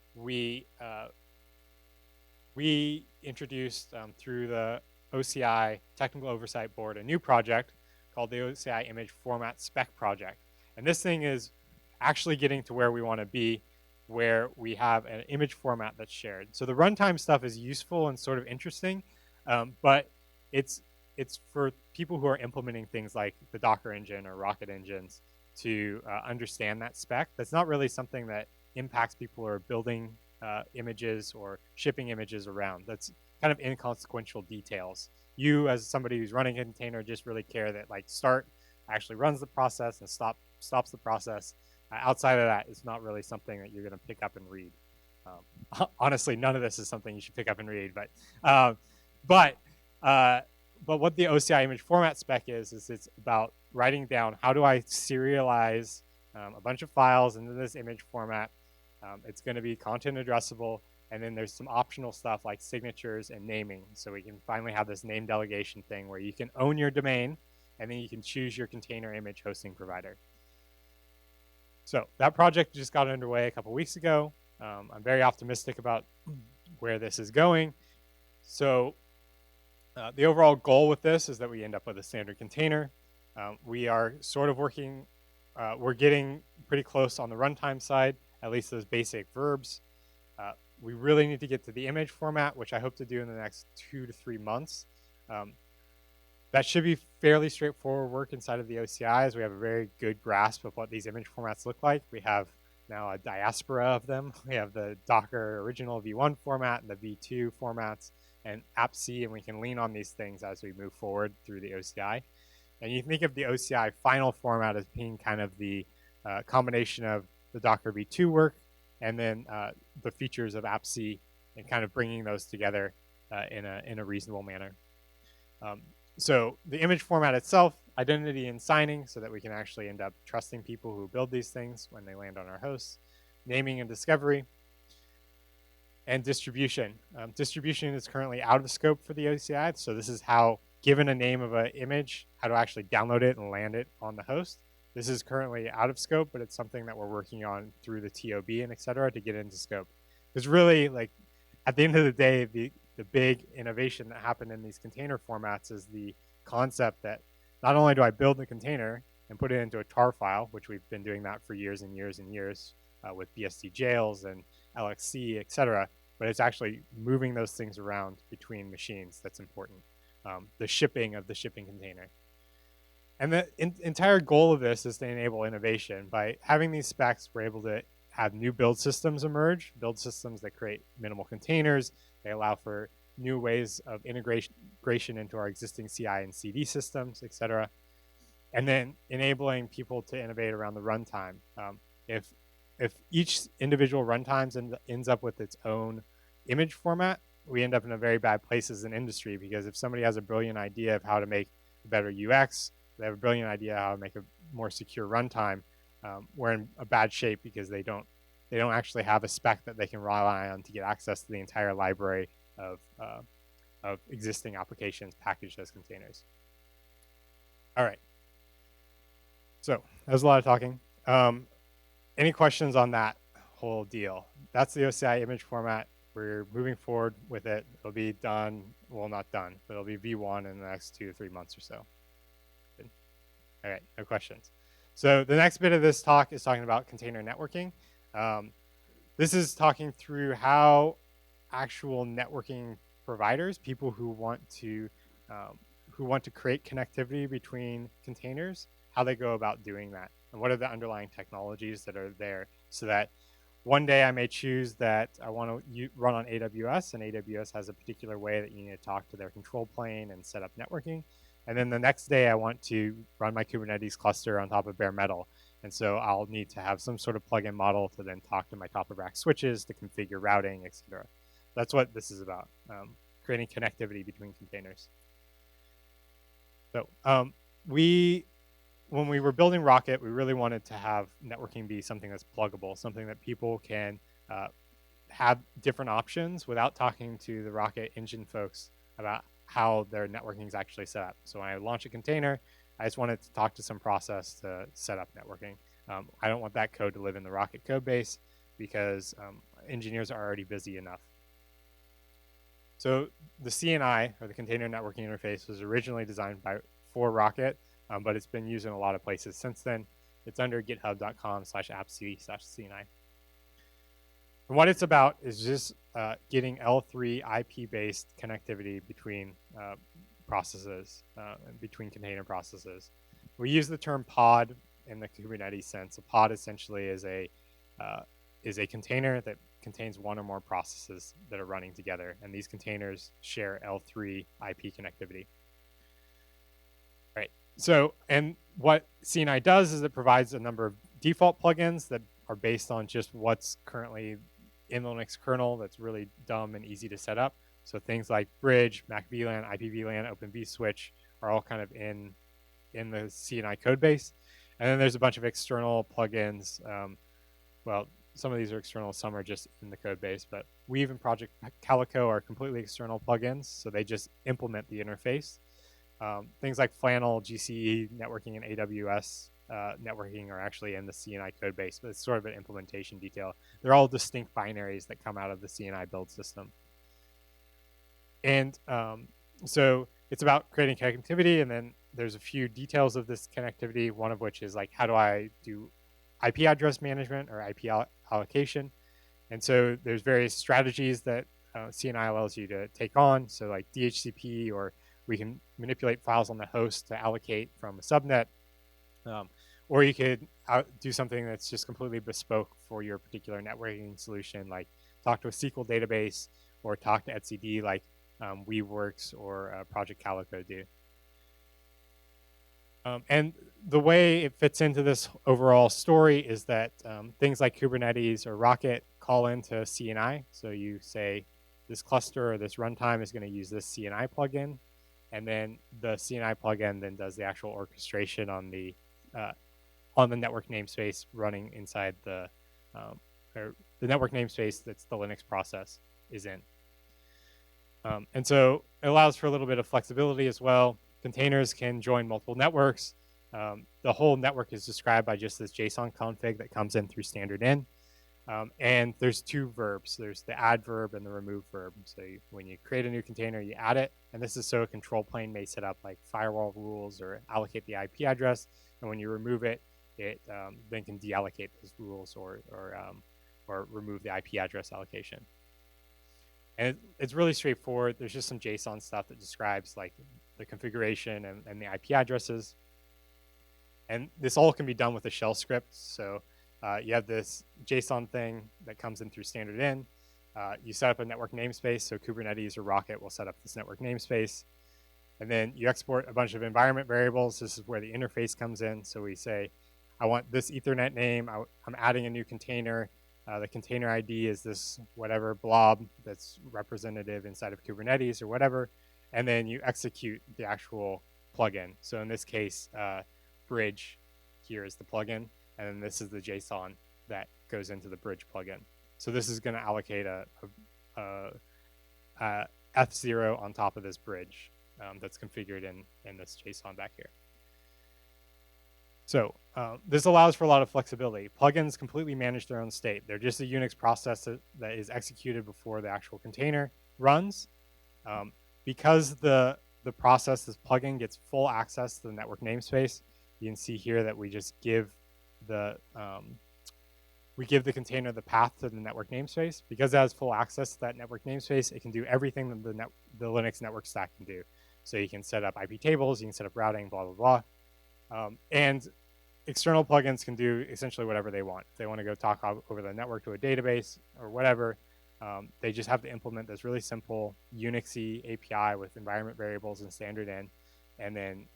we introduced through the OCI Technical Oversight Board a new project called the OCI Image Format Spec Project. And this thing is actually getting to where we want to be, where we have an image format that's shared. So the runtime stuff is useful and sort of interesting, but it's for people who are implementing things like the Docker engine or Rocket engines to understand that spec. That's not really something that impacts people who are building images or shipping images around. That's kind of inconsequential details. You, as somebody who's running a container, just really care that like start actually runs the process and stops the process, Outside of that, it's not really something that you're going to pick up and read. Honestly, none of this is something you should pick up and read. But what the OCI image format spec is it's about writing down how do I serialize a bunch of files into this image format. It's going to be content addressable, and then there's some optional stuff like signatures and naming, so we can finally have this name delegation thing where you can own your domain, and then you can choose your container image hosting provider. So that project just got underway a couple weeks ago. I'm very optimistic about where this is going. So the overall goal with this is that we end up with a standard container. We are sort of working, we're getting pretty close on the runtime side, at least those basic verbs. We really need to get to the image format, which I hope to do in the next 2 to 3 months. That should be fairly straightforward work inside of the OCI, as we have a very good grasp of what these image formats look like. We have now a diaspora of them. We have the Docker original V1 format and the V2 formats and AppC, and we can lean on these things as we move forward through the OCI. And you can think of the OCI final format as being kind of the combination of the Docker V2 work and then the features of AppC, and kind of bringing those together in a reasonable manner. So the image format itself, identity and signing, so that we can actually end up trusting people who build these things when they land on our hosts. Naming and discovery. And distribution. Distribution is currently out of scope for the OCI, so this is how, given a name of an image, how to actually download it and land it on the host. This is currently out of scope, but it's something that we're working on through the TOB and et cetera to get into scope. Because really, like, at the end of the day, the big innovation that happened in these container formats is the concept that not only do I build the container and put it into a tar file, which we've been doing that for years and years and years with BSD jails and LXC, et cetera, but it's actually moving those things around between machines that's important. The shipping of the shipping container. And the entire goal of this is to enable innovation. By having these specs, we're able to have new build systems emerge, build systems that create minimal containers. They allow for new ways of integration into our existing CI and CD systems, et cetera. And then enabling people to innovate around the runtime. If each individual runtime ends up with its own image format, we end up in a very bad place as an industry, because if somebody has a brilliant idea of how to make a better UX, they have a brilliant idea how to make a more secure runtime, we're in a bad shape, because they don't actually have a spec that they can rely on to get access to the entire library of existing applications packaged as containers. All right. So that was a lot of talking. Any questions on that whole deal? That's the OCI image format. We're moving forward with it. It'll be done, well, not done, but it'll be V1 in the next 2 to 3 months or so. Good. All right, no questions. So the next bit of this talk is talking about container networking. This is talking through how actual networking providers, people who want to create connectivity between containers, how they go about doing that, and what are the underlying technologies that are there, so that one day I may choose that I want to run on AWS, and AWS has a particular way that you need to talk to their control plane and set up networking. And then the next day I want to run my Kubernetes cluster on top of bare metal. And so I'll need to have some sort of plugin model to then talk to my top of rack switches to configure routing, et cetera. That's what this is about, creating connectivity between containers. So when we were building Rocket, we really wanted to have networking be something that's pluggable, something that people can have different options without talking to the Rocket engine folks about how their networking is actually set up. So when I launch a container, I just wanted to talk to some process to set up networking. I don't want that code to live in the Rocket code base, because engineers are already busy enough. So the CNI, or the Container Networking Interface, was originally designed for Rocket, but it's been used in a lot of places since then. It's under github.com/appc/CNI. And what it's about is just getting L3 IP-based connectivity between processes, between container processes. We use the term pod in the Kubernetes sense. A pod essentially is a container that contains one or more processes that are running together, and these containers share L3 IP connectivity. Right. So, and what CNI does is it provides a number of default plugins that are based on just what's currently in the Linux kernel that's really dumb and easy to set up. So things like Bridge, Mac VLAN, IP VLAN, Open vSwitch are all kind of in the CNI code base. And then there's a bunch of external plugins. Well, some of these are external, some are just in the code base, but Weave and Project Calico are completely external plugins, so they just implement the interface. Things like Flannel, GCE networking, and AWS networking are actually in the CNI code base, but it's sort of an implementation detail. They're all distinct binaries that come out of the CNI build system. And so it's about creating connectivity, and then there's a few details of this connectivity, one of which is like, how do I do IP address management or IP allocation? And so there's various strategies that CNI allows you to take on. So like DHCP, or we can manipulate files on the host to allocate from a subnet. Or you could do something that's just completely bespoke for your particular networking solution, like talk to a SQL database or talk to etcd like Weaveworks or Project Calico do. And the way it fits into this overall story is that things like Kubernetes or Rocket call into CNI. So you say this cluster or this runtime is going to use this CNI plugin, and then the CNI plugin then does the actual orchestration on the network namespace running inside the network namespace that's the Linux process is in. And so it allows for a little bit of flexibility as well. Containers can join multiple networks. The whole network is described by just this JSON config that comes in through standard in. And there's two verbs. There's the add verb and the remove verb. So when you create a new container, you add it. And this is so a control plane may set up like firewall rules or allocate the IP address. And when you remove it, it then can deallocate those rules or remove the IP address allocation. And it's really straightforward. There's just some JSON stuff that describes like the configuration and the IP addresses. And this all can be done with a shell script. So you have this JSON thing that comes in through standard in. You set up a network namespace. So Kubernetes or Rocket will set up this network namespace. And then you export a bunch of environment variables. This is where the interface comes in. So we say, I want this Ethernet name. I'm adding a new container. The container ID is this whatever blob that's representative inside of Kubernetes or whatever. And then you execute the actual plugin. So in this case, Bridge here is the plugin. And then this is the JSON that goes into the Bridge plugin. So this is going to allocate a F0 on top of this Bridge that's configured in this JSON back here. So this allows for a lot of flexibility. Plugins completely manage their own state. They're just a Unix process that is executed before the actual container runs. Because the process, this plugin, gets full access to the network namespace, you can see here that we just give the container the path to the network namespace. Because it has full access to that network namespace, it can do everything that the Linux network stack can do. So you can set up IP tables, you can set up routing, blah, blah, blah. And external plugins can do essentially whatever they want. If they want to go talk over the network to a database or whatever, they just have to implement this really simple Unixy API with environment variables and standard in, and then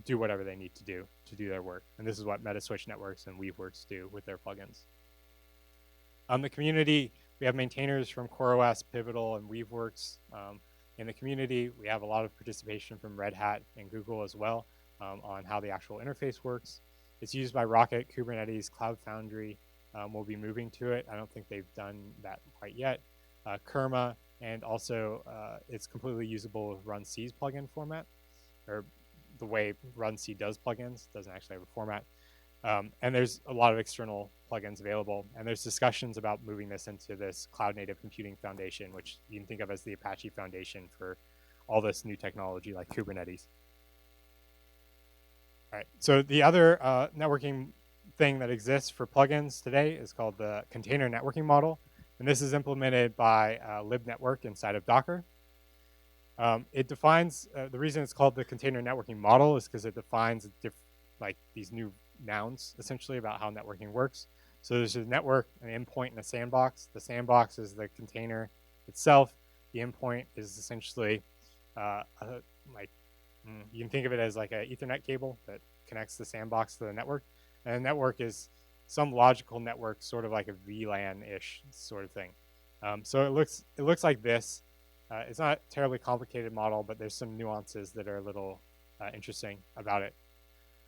do whatever they need to do their work. And this is what Metaswitch Networks and Weaveworks do with their plugins. The community, we have maintainers from CoreOS, Pivotal, and Weaveworks. In the community, we have a lot of participation from Red Hat and Google as well on how the actual interface works. It's used by Rocket, Kubernetes, Cloud Foundry. We'll be moving to it. I don't think they've done that quite yet. Kerma, and also it's completely usable with RunC's plugin format, or the way RunC does plugins. Doesn't actually have a format. And there's a lot of external plugins available. And there's discussions about moving this into this Cloud Native Computing Foundation, which you can think of as the Apache Foundation for all this new technology like Kubernetes. All right, so the other networking thing that exists for plugins today is called the container networking model. And this is implemented by libnetwork inside of Docker. It defines, the reason it's called the container networking model is because it defines like these new nouns essentially about how networking works. So there's a network, an endpoint, and a sandbox. The sandbox is the container itself. The endpoint is essentially you can think of it as like an Ethernet cable that connects the sandbox to the network. And a network is some logical network, sort of like a VLAN-ish sort of thing. So it looks like this. It's not a terribly complicated model, but there's some nuances that are a little interesting about it.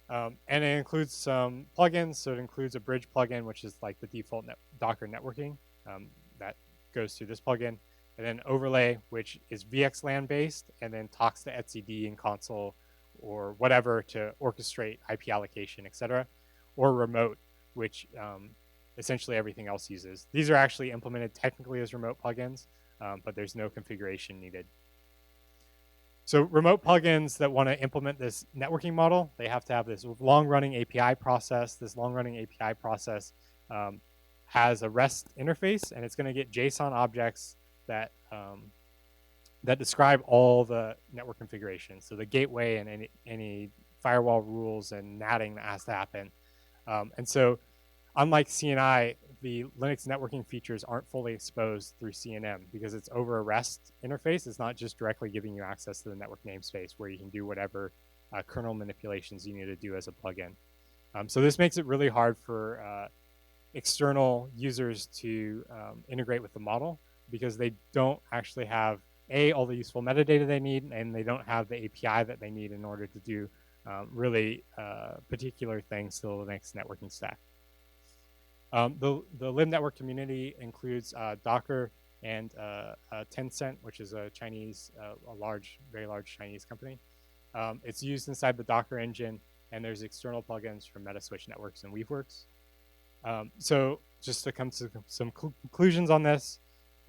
And it includes some plugins. So it includes a bridge plugin, which is like the default Docker networking that goes through this plugin. And then overlay, which is VXLAN based, and then talks to etcd and console or whatever to orchestrate IP allocation, etc. Or remote, which essentially everything else uses. These are actually implemented technically as remote plugins, but there's no configuration needed. So remote plugins that want to implement this networking model, they have to have this long-running API process. This long-running API process has a REST interface, and it's going to get JSON objects that that describe all the network configuration. So the gateway and any firewall rules and natting that has to happen. And so unlike CNI, the Linux networking features aren't fully exposed through CNM because it's over a REST interface. It's not just directly giving you access to the network namespace where you can do whatever kernel manipulations you need to do as a plugin. So this makes it really hard for external users to integrate with the model because they don't actually have all the useful metadata they need, and they don't have the API that they need in order to do really particular things to the Linux networking stack. The libnetwork community includes Docker and Tencent, which is a Chinese, very large Chinese company. It's used inside the Docker engine, and there's external plugins from Metaswitch Networks and Weaveworks. So just to come to some conclusions on this,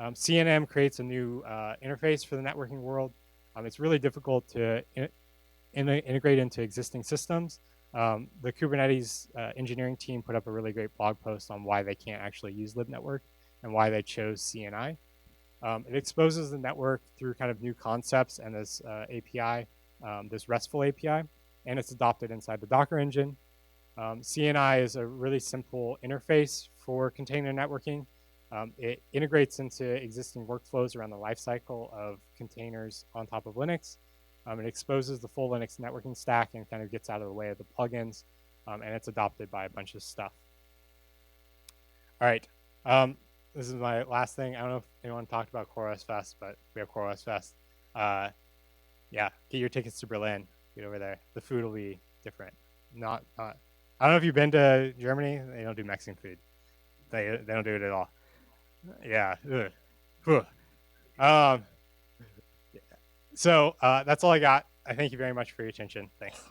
CNM creates a new interface for the networking world. It's really difficult to integrate into existing systems. The Kubernetes engineering team put up a really great blog post on why they can't actually use libnetwork and why they chose CNI. It exposes the network through kind of new concepts and this API, this RESTful API, and it's adopted inside the Docker engine. CNI is a really simple interface for container networking. It integrates into existing workflows around the lifecycle of containers on top of Linux. It exposes the full Linux networking stack and kind of gets out of the way of the plugins, and it's adopted by a bunch of stuff. All right, this is my last thing. I don't know if anyone talked about CoreOS Fest, but we have CoreOS Fest. Yeah, get your tickets to Berlin. Get over there. The food will be different. Not. I don't know if you've been to Germany. They don't do Mexican food. They don't do it at all. Yeah. So that's all I got. I thank you very much for your attention. Thanks.